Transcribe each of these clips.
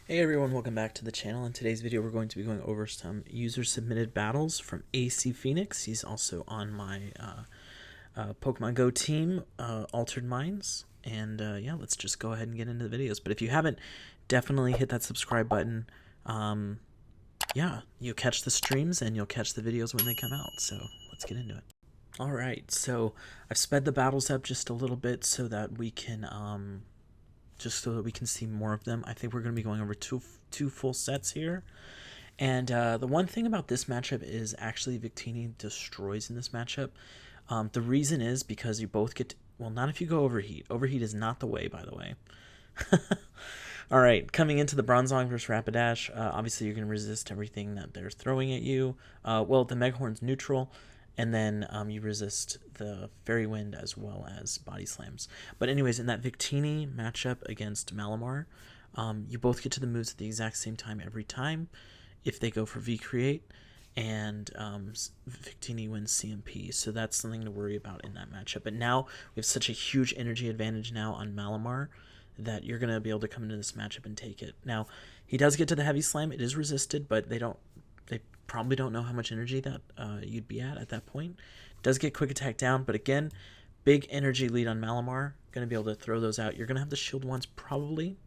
Hey everyone, welcome back to the channel. In today's video, we're going to be going over some user-submitted battles from AC Phoenix. He's also on my Pokemon Go team, Altered Minds. And yeah, let's just go ahead and get into the videos. But if you haven't, definitely hit that subscribe button. Yeah, you'll catch the streams and you'll catch the videos when they come out. So let's get into it. Alright, so I've sped the battles up just a little bit so that we can see more of them. I think we're going to be going over two full sets here. And the one thing about this matchup is actually Victini destroys in this matchup. The reason is because you both get well, not if you go Overheat. Overheat is not the way, by the way. All right, coming into the Bronzong versus Rapidash, obviously you're going to resist everything that they're throwing at you. Well, the Megahorn's neutral, and then you resist the Fairy Wind as well as Body Slams. But anyways, in that Victini matchup against Malamar, you both get to the moves at the exact same time every time if they go for V-Create, and Victini wins CMP. So that's something to worry about in that matchup. But now we have such a huge energy advantage now on Malamar that you're going to be able to come into this matchup and take it. Now, he does get to the Heavy Slam. It is resisted, but they probably don't know how much energy that you'd be at that point. Does get Quick Attack down, but again, big energy lead on Malamar. Going to be able to throw those out. You're going to have the shield once probably.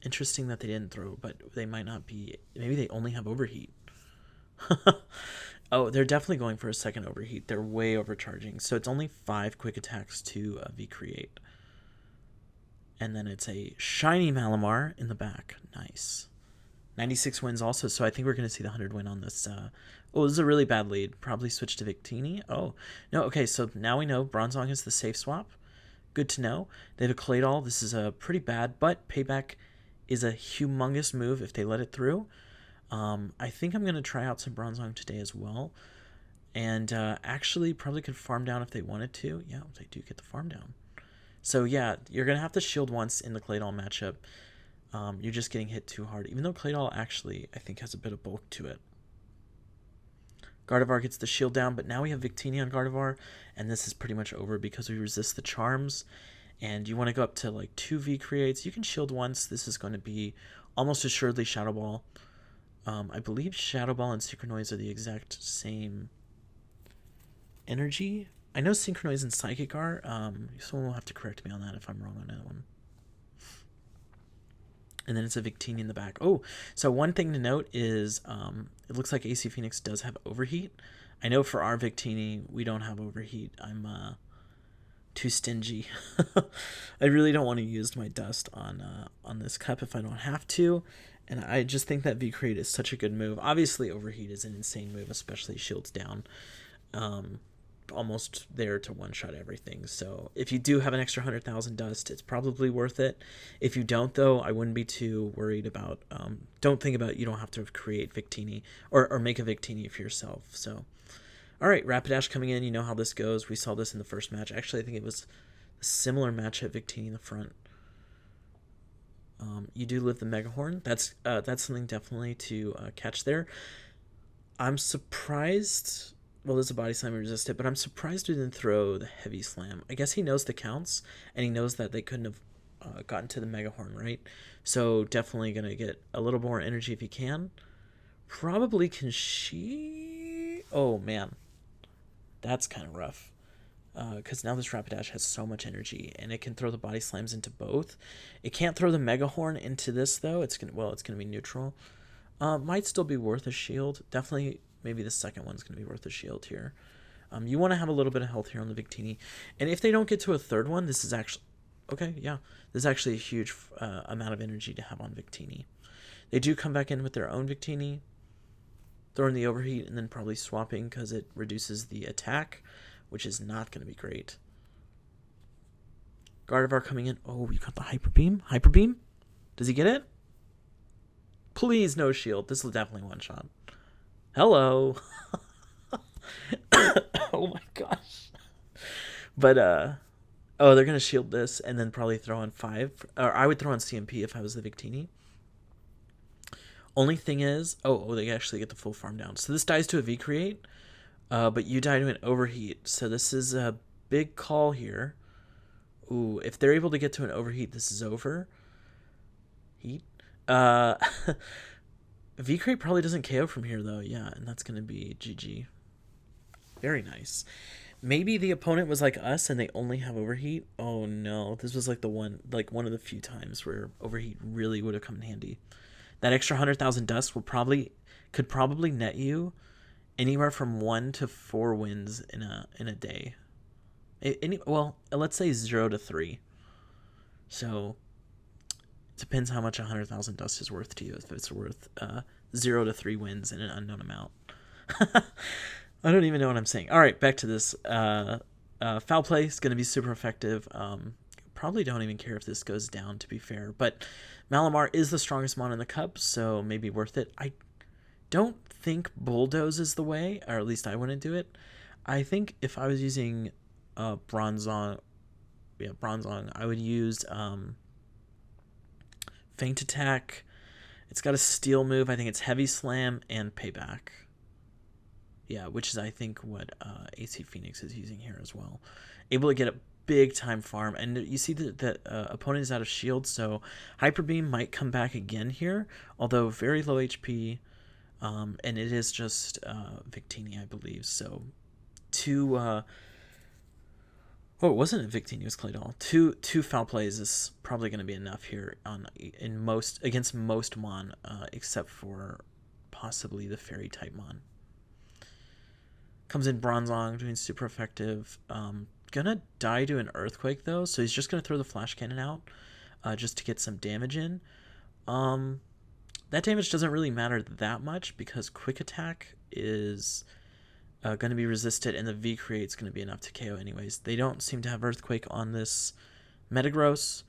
Interesting that they didn't throw, but they might not be. Maybe they only have Overheat. Oh, they're definitely going for a second Overheat. They're way overcharging. So it's only 5 Quick Attacks to V-Create. And then it's a shiny Malamar in the back. Nice. 96 wins also, so I think we're going to see the 100 win on this. Oh, this is a really bad lead. Probably switch to Victini. Oh, no, okay, so now we know Bronzong is the safe swap. Good to know. They have a Claydol. This is a pretty bad, but Payback is a humongous move if they let it through. I think I'm going to try out some Bronzong today as well. And actually probably could farm down if they wanted to. Yeah, they do get the farm down. So yeah, you're going to have to shield once in the Claydol matchup. You're just getting hit too hard, even though Claydol actually, I think, has a bit of bulk to it. Gardevoir gets the shield down, but now we have Victini on Gardevoir, and this is pretty much over because we resist the charms, and you want to go up to like 2 V-Creates. You can shield once. This is going to be almost assuredly Shadow Ball. I believe Shadow Ball and Synchronoise are the exact same energy. I know Synchronoise and Psychic are. Someone will have to correct me on that if I'm wrong on that one. And then it's a Victini in the back. Oh, so one thing to note is it looks like AC Phoenix does have Overheat. I know for our Victini, we don't have Overheat. I'm too stingy. I really don't want to use my dust on this cup if I don't have to. And I just think that V-Create is such a good move. Obviously, Overheat is an insane move, especially shields down. Almost there to one-shot everything. So if you do have an extra 100,000 dust, it's probably worth it. If you don't, though, I wouldn't be too worried about. Don't think about you don't have to create Victini or make a Victini for yourself. So, all right, Rapidash coming in. You know how this goes. We saw this in the first match. Actually, I think it was a similar match at Victini in the front. You do live the Megahorn. That's something definitely to catch there. I'm surprised. Well, there's a Body Slam resist it, but I'm surprised we didn't throw the Heavy Slam. I guess he knows the counts, and he knows that they couldn't have gotten to the Megahorn, right? So definitely going to get a little more energy if he can. Probably can she... Oh, man. That's kind of rough. Because now this Rapidash has so much energy, and it can throw the Body Slams into both. It can't throw the Megahorn into this, though. It's gonna be neutral. Might still be worth a shield. Definitely... Maybe the second one's going to be worth a shield here. You want to have a little bit of health here on the Victini. And if they don't get to a third one, this is actually... Okay, yeah. This is actually a huge amount of energy to have on Victini. They do come back in with their own Victini, throwing the Overheat, and then probably swapping because it reduces the attack, which is not going to be great. Gardevoir coming in. Oh, you got the Hyper Beam? Hyper Beam? Does he get it? Please, no shield. This will definitely one-shot. Hello. Oh my gosh. But oh, they're gonna shield this and then probably throw on 5. Or I would throw on CMP if I was the Victini. Only thing is, oh, they actually get the full farm down. So this dies to a V-Create, but you die to an Overheat. So this is a big call here. Ooh, if they're able to get to an Overheat, this is over. Eat. V-Crate probably doesn't KO from here, though. Yeah, and that's going to be GG. Very nice. Maybe the opponent was like us and they only have overheat. Oh no, this was like one of the few times where overheat really would have come in handy. That extra 100,000 dust could probably net you anywhere from 1 to 4 wins in a day. Well, let's say 0 to 3. So it depends how much 100,000 dust is worth to you. If it's worth 0 to 3 wins in an unknown amount. I don't even know what I'm saying. All right, back to this. Foul play is going to be super effective. Probably don't even care if this goes down, to be fair. But Malamar is the strongest mon in the cup, so maybe worth it. I don't think Bulldoze is the way, or at least I wouldn't do it. I think if I was using Bronzong, I would use Feint Attack. It's got a steal move. I think it's Heavy Slam and Payback. Yeah, which is, I think, what AC Phoenix is using here as well. Able to get a big-time farm. And you see that the opponent is out of shield, so Hyper Beam might come back again here, although very low HP. And it is just Victini, I believe. So two... it wasn't Victini, it was Claydol. Two foul plays is probably going to be enough here against most Mon, except for possibly the Fairy-type Mon. Comes in Bronzong, doing super effective. Gonna die to an Earthquake, though, so he's just gonna throw the Flash Cannon out just to get some damage in. That damage doesn't really matter that much because Quick Attack is going to be resisted, and the V-Create's going to be enough to KO anyways. They don't seem to have Earthquake on this Metagross,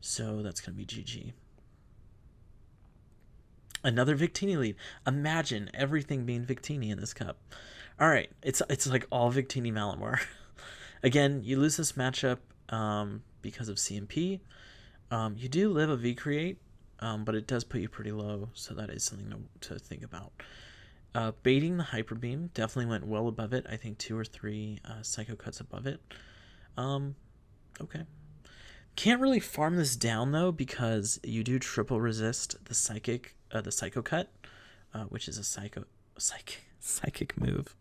so that's going to be GG. Another Victini lead. Imagine everything being Victini in this cup. All right, it's like all Victini Malamar. Again, you lose this matchup because of CMP. You do live a V-Create, but it does put you pretty low, so that is something to think about. Baiting the Hyper Beam definitely went well above it. I think 2 or 3 Psycho Cuts above it. Okay. Can't really farm this down, though, because you do triple resist the Psycho Cut, which is a psychic move.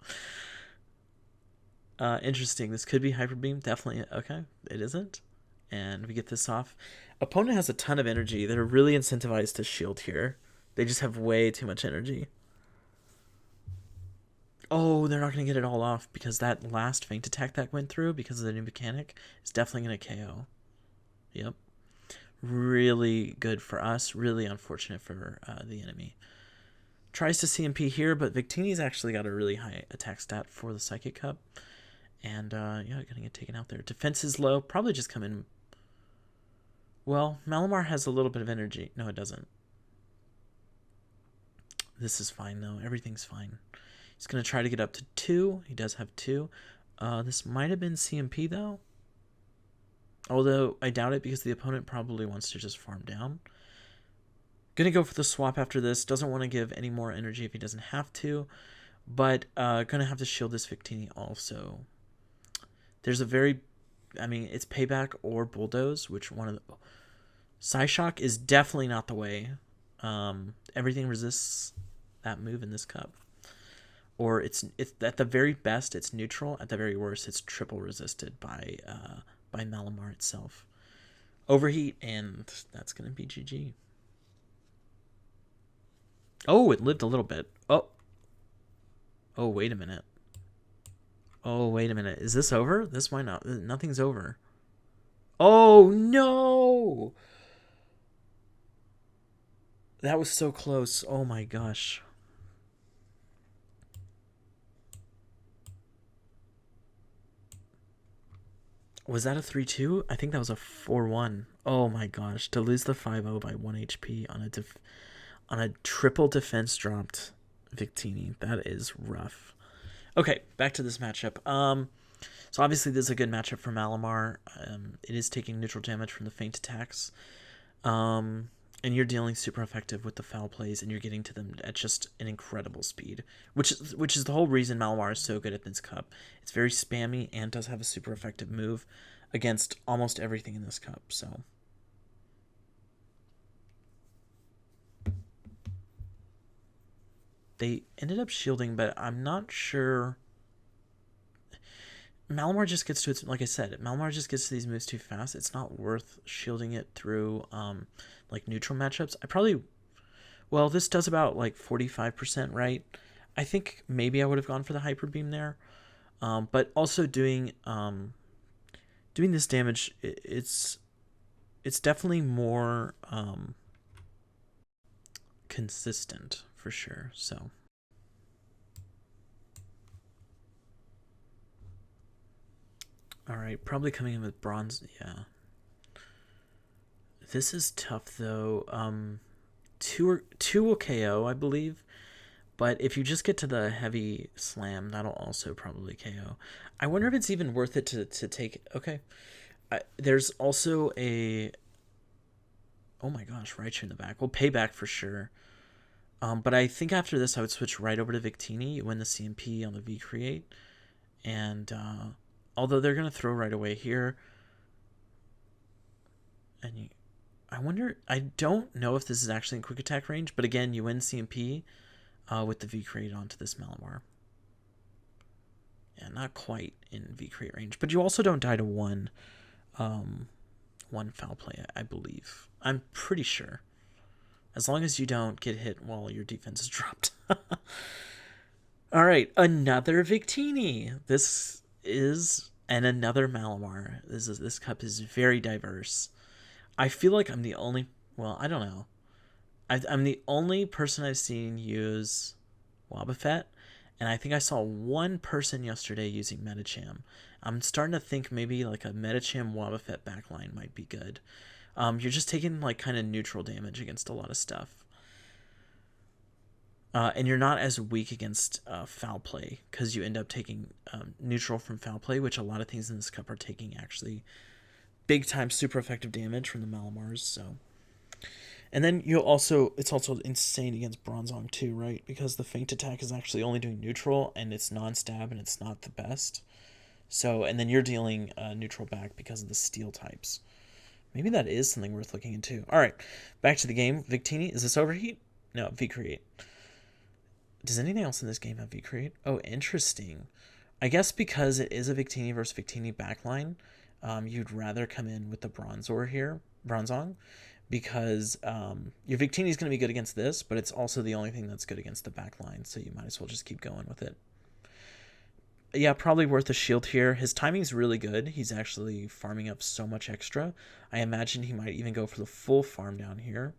Interesting. This could be Hyper Beam. Definitely. Okay, it isn't. And we get this off. Opponent has a ton of energy. They're really incentivized to shield here. They just have way too much energy. Oh, they're not going to get it all off because that last Feint Attack that went through because of the new mechanic is definitely going to KO. Yep. Really good for us. Really unfortunate for the enemy. Tries to CMP here, but Victini's actually got a really high attack stat for the Psychic Cup. And, yeah, going to get taken out there. Defense is low. Probably just come in. Well, Malamar has a little bit of energy. No, it doesn't. This is fine, though. Everything's fine. He's going to try to get up to 2. He does have 2. This might have been CMP, though. Although, I doubt it because the opponent probably wants to just farm down. Going to go for the swap after this. Doesn't want to give any more energy if he doesn't have to. But going to have to shield this Victini also. There's a very... I mean, it's Payback or Bulldoze, which one of the... Psyshock is definitely not the way. Everything resists that move in this cup. Or it's at the very best, it's neutral. At the very worst, it's triple resisted by Malamar itself. Overheat, and that's going to be GG. Oh, it lived a little bit. Oh, wait a minute. Oh, wait a minute. Is this over? This might not. Nothing's over. Oh, no! That was so close. Oh, my gosh. Was that a 3-2? I think that was a 4-1. Oh, my gosh. To lose the 5-0 by 1 HP on a triple defense dropped Victini. That is rough. Okay, back to this matchup. So obviously this is a good matchup for Malamar. It is taking neutral damage from the Feint Attacks. And you're dealing super effective with the foul plays, and you're getting to them at just an incredible speed, which is the whole reason Malamar is so good at this cup. It's very spammy and does have a super effective move against almost everything in this cup. So They ended up shielding, but I'm not sure. Malamar just gets to its, like I said, Malamar just gets to these moves too fast. It's not worth shielding it through like neutral matchups. I probably, well, this does about like 45%, right? I think maybe I would have gone for the hyper beam there. But also doing this damage, it's definitely more consistent for sure. So all right, probably coming in with bronze. Yeah, this is tough though. Two will KO, I believe. But if you just get to the heavy slam, that'll also probably KO. I wonder if it's even worth it to take. Okay, there's also a. Oh my gosh, right in the back. Well, payback for sure. But I think after this, I would switch right over to Victini. You win the CMP on the V create, and although they're gonna throw right away here, and I wonder. I don't know if this is actually in quick attack range, but again, you win CMP with the V create onto this Malamar. Yeah, not quite in V create range, but you also don't die to one foul play, I believe. I'm pretty sure. As long as you don't get hit while your defense is dropped. All right, another Victini. This is another Malamar. This cup is very diverse. I feel like I'm the only. Well, I don't know. I'm the only person I've seen use Wobbuffet, and I think I saw one person yesterday using Metacham. I'm starting to think maybe like a Metacham Wobbuffet backline might be good. You're just taking like kind of neutral damage against a lot of stuff. And you're not as weak against foul play because you end up taking neutral from foul play, which a lot of things in this cup are taking actually big time super effective damage from the Malamars. So, and then it's also insane against Bronzong too, right? Because the feint attack is actually only doing neutral and it's non-stab and it's not the best. So, and then you're dealing neutral back because of the steel types. Maybe that is something worth looking into. All right, back to the game. Victini, is this overheat? No, V-create. Does anything else in this game have V-create? Oh, interesting. I guess because it is a Victini versus Victini backline, you'd rather come in with the Bronzong, because your Victini is going to be good against this, but it's also the only thing that's good against the backline, so you might as well just keep going with it. Yeah, probably worth a shield here. His timing's really good. He's actually farming up so much extra. I imagine he might even go for the full farm down here.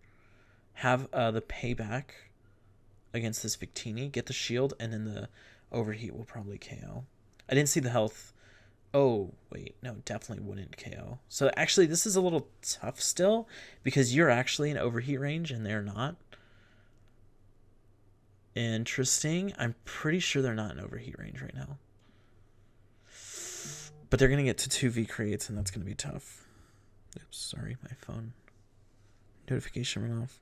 Have the payback against this Victini. Get the shield, and then the overheat will probably KO. I didn't see the health. Oh, wait. No, definitely wouldn't KO. So actually, this is a little tough still, because you're actually in overheat range, and they're not. Interesting. I'm pretty sure they're not in overheat range right now. But they're going to get to 2 V creates, and that's going to be tough. Oops, sorry, my phone notification went off.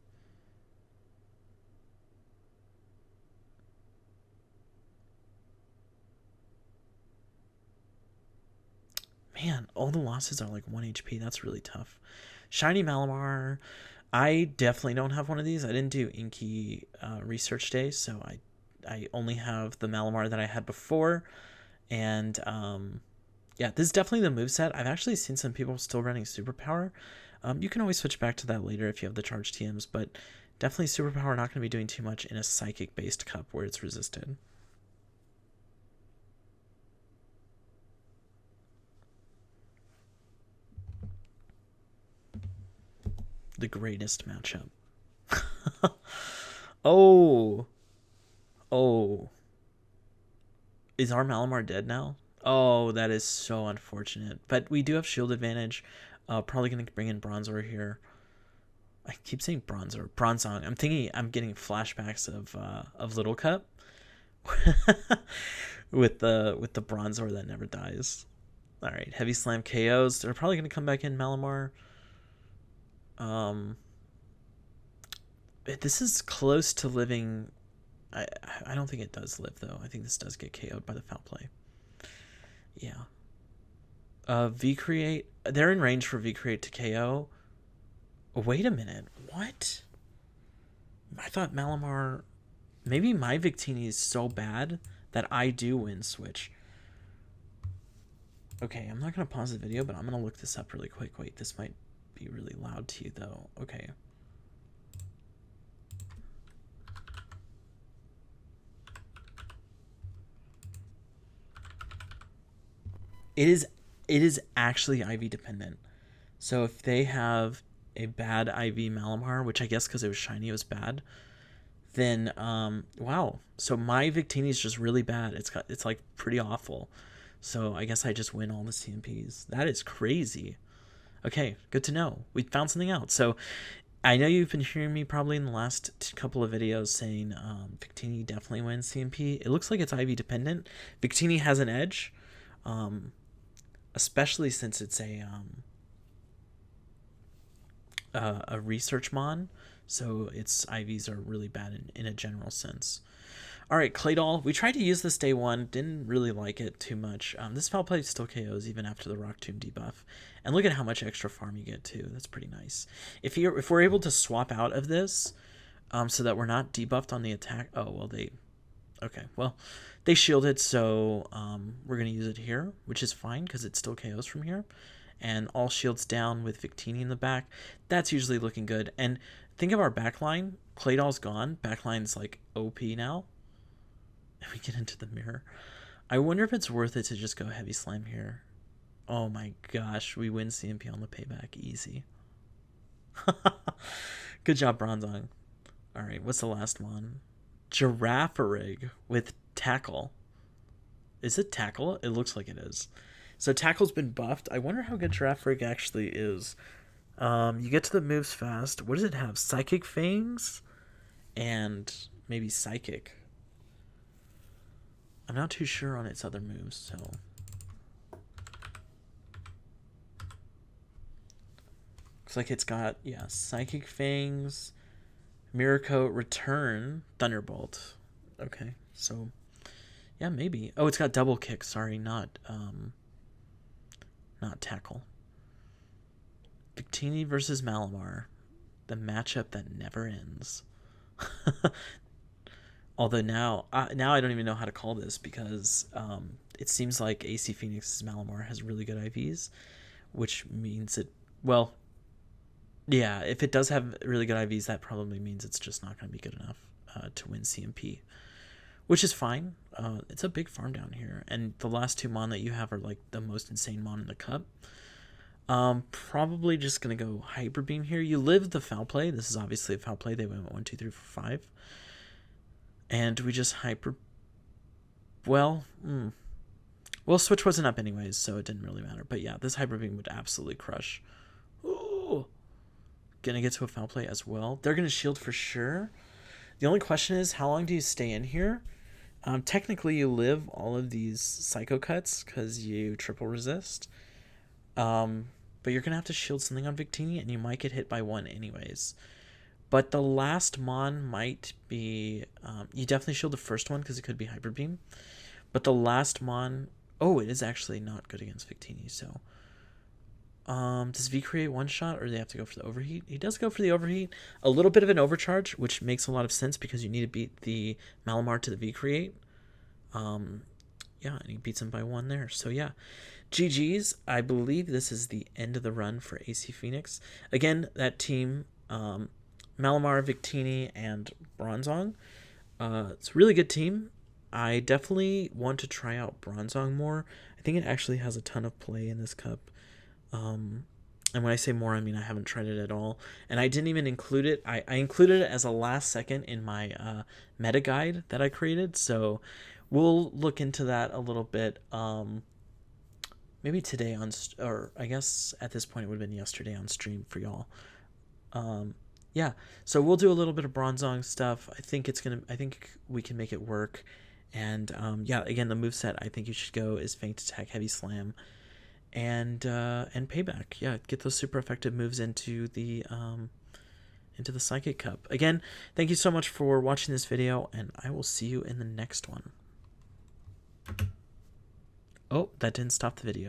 Man, all the losses are like 1 HP. That's really tough. Shiny Malamar. I definitely don't have one of these. I didn't do Inky research day, so I only have the Malamar that I had before. And yeah, this is definitely the moveset. I've actually seen some people still running Superpower. You can always switch back to that later if you have the charge TMs, but definitely Superpower not going to be doing too much in a Psychic-based cup where it's resisted. The greatest matchup. Oh. Oh. Is our Malamar dead now? Oh, that is so unfortunate. But we do have shield advantage. Probably going to bring in Bronzor here. I keep saying Bronzong. I'm getting flashbacks of Little Cup with the Bronzor that never dies. All right, heavy slam KOs. They're probably going to come back in Malamar. This is close to living. I don't think it does live though. I think this does get KO'd by the foul play. Yeah. V create. They're in range for V create to KO. Oh, wait a minute. What? I thought Malamar. Maybe my Victini is so bad that I do win switch. Okay, I'm not going to pause the video, but I'm going to look this up really quick. Wait, this might be really loud to you, though. Okay. It is actually IV dependent. So if they have a bad IV Malamar, which I guess because it was shiny, it was bad, then wow. So my Victini is just really bad. It's like pretty awful. So I guess I just win all the CMPs. That is crazy. Okay, good to know. We found something out. So I know you've been hearing me probably in the last couple of videos saying Victini definitely wins CMP. It looks like it's IV dependent. Victini has an edge, especially since it's a research mon, so its IVs are really bad in a general sense. All right, Claydol. We tried to use this day one, didn't really like it too much. This foul play still KOs even after the Rock Tomb debuff, and look at how much extra farm you get too. That's pretty nice. If we're able to swap out of this, so that we're not debuffed on the attack. Oh well, they shielded, so we're gonna use it here, which is fine because it still KOs from here. And all shields down with Victini in the back. That's usually looking good. And think of our backline. Claydol's gone. Backline's like OP now. And we get into the mirror. I wonder if it's worth it to just go heavy slam here. Oh my gosh, we win CMP on the payback. Easy. Good job, Bronzong. Alright, what's the last one? Vergyverg with tackle. Is it tackle? It looks like it is. So tackle's been buffed. I wonder how good Vergyverg actually is. You get to the moves fast. What does it have? Psychic Fangs? And maybe Psychic. I'm not too sure on its other moves, so... Looks like it's got, yeah, Psychic Fangs, Mirror Coat, Return, Thunderbolt. Okay, so... Yeah, maybe. Oh, it's got double kick. Sorry, not tackle. Victini versus Malamar. The matchup that never ends. Although now I don't even know how to call this because it seems like AC Phoenix's Malamar has really good IVs, which means it... Well, yeah, if it does have really good IVs, that probably means it's just not going to be good enough to win CMP. Which is fine. It's a big farm down here. And the last two mon that you have are like the most insane mon in the cup. Probably just going to go Hyper Beam here. You live the foul play. This is obviously a foul play. They went 1, 2, 3, 4, 5. And we just Hyper... Well, switch wasn't up anyways, so it didn't really matter. But yeah, this Hyper Beam would absolutely crush. Ooh. Gonna get to a foul play as well. They're going to shield for sure. The only question is, how long do you stay in here? Technically, you live all of these Psycho Cuts because you triple resist. But you're going to have to shield something on Victini, and you might get hit by one anyways. But the last mon might be... you definitely shield the first one because it could be Hyper Beam. But the last mon... Oh, it is actually not good against Victini, so... does V create one shot or do they have to go for the overheat? He does go for the overheat. A little bit of an overcharge, which makes a lot of sense because you need to beat the Malamar to the V create. Yeah, and he beats him by one there. So yeah, GG's. I believe this is the end of the run for AC Phoenix. Again, that team, Malamar, Victini, and Bronzong. It's a really good team. I definitely want to try out Bronzong more. I think it actually has a ton of play in this cup. And when I say more, I mean I haven't tried it at all. And I didn't even include it. I included it as a last second in my meta guide that I created. So we'll look into that a little bit. Maybe today or I guess at this point it would have been yesterday on stream for y'all. Yeah, so we'll do a little bit of Bronzong stuff. I think we can make it work. And yeah, again, the moveset I think you should go is Feint Attack, Heavy Slam, and Payback. Yeah, get those super effective moves into the Psychic Cup. Again, thank you so much for watching this video, and I will see you in the next one. Oh, that didn't stop the video.